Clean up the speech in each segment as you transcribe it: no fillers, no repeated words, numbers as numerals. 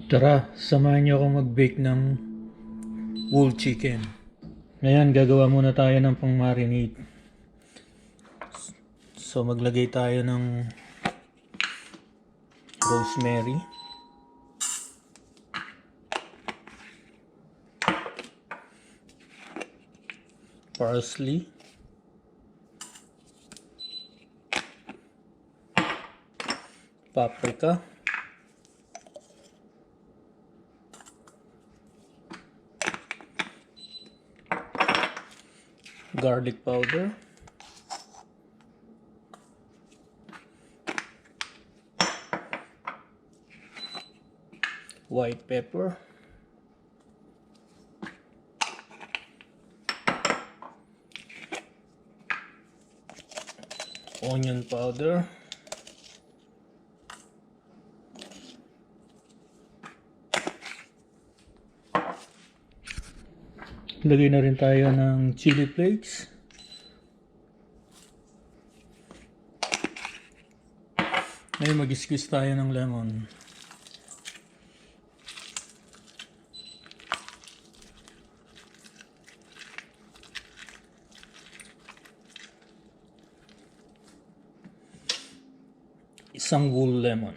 Tara, samahan niyo akong mag-bake ng whole chicken. Ngayon, gagawa muna tayo ng pang-marinate. So, maglagay tayo ng rosemary, parsley, paprika, garlic powder, white pepper, onion powder, lagay na rin tayo ng chili flakes, ngayon mag-squeeze tayo ng lemon. Isang whole lemon.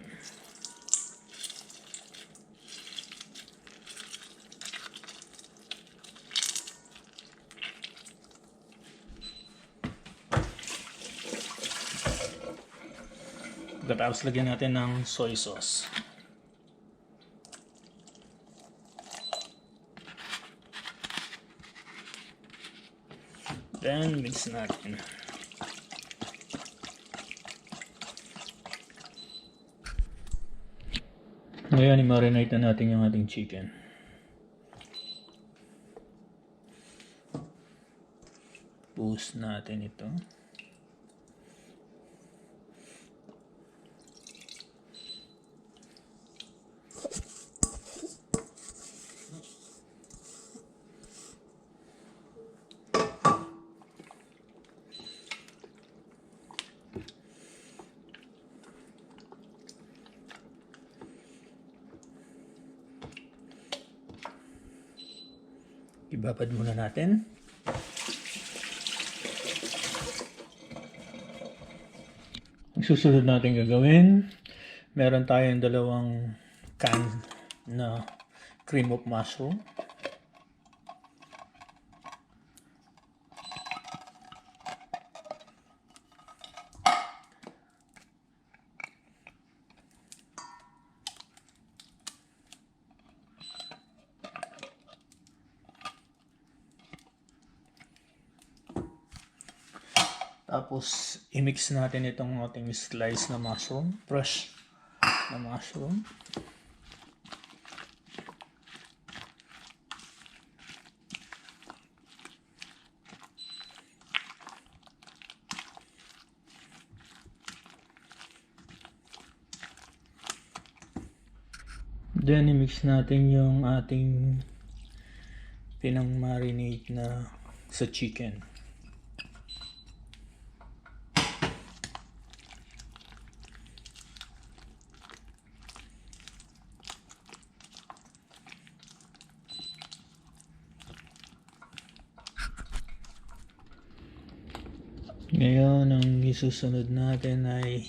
Tapos lagyan natin ng soy sauce. Then mix natin. Ngayon, i-marinate na natin yung ating chicken. Boost natin ito. Ibabad muna natin. Ang susunod natin gagawin, meron tayong dalawang can na cream of mushroom. Tapos, i-mix natin itong ating slice na mushroom, fresh na mushroom. Then, i-mix natin yung ating pinang-marinate na sa chicken. Ngayon, ang isusunod natin ay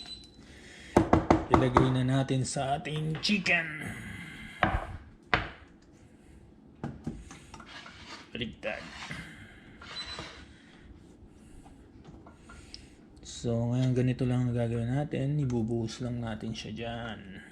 ilagay na natin sa ating chicken. Baligtad. So, ngayon ganito lang ang gagawin natin. Ibubuhos lang natin siya dyan.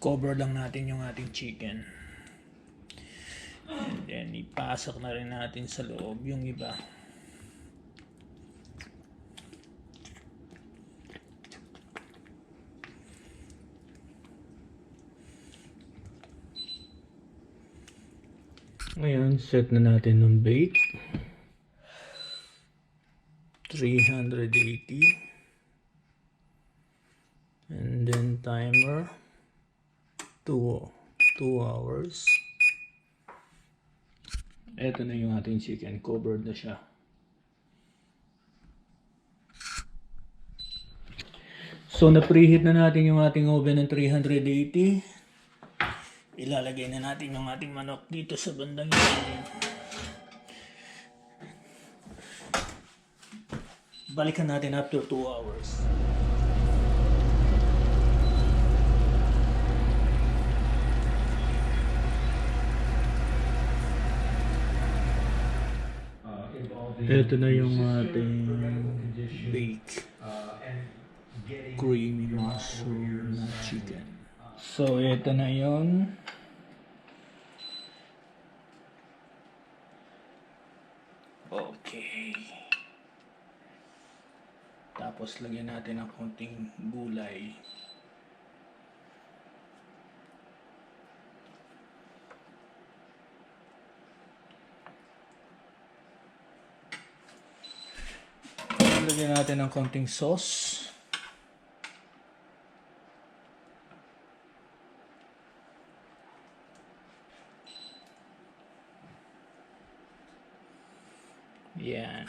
Cover lang natin yung ating chicken. And then, ipasok na rin natin sa loob yung iba. Ngayon, set na natin ng bake. 380. And then timer. 2 2 hours. Ito na yung ating chicken. Covered na siya. So, na-preheat na natin yung ating oven ng 380. Ilalagay na natin yung ating manok dito sa bandang ilalim. Balikan natin after 2 hours. Ito na yung ating bake. Creamy mushroom na chicken. So, ito na yun. Okay. Tapos, lagyan natin ng konting gulay. Lagyan natin ng konting sauce. Yan.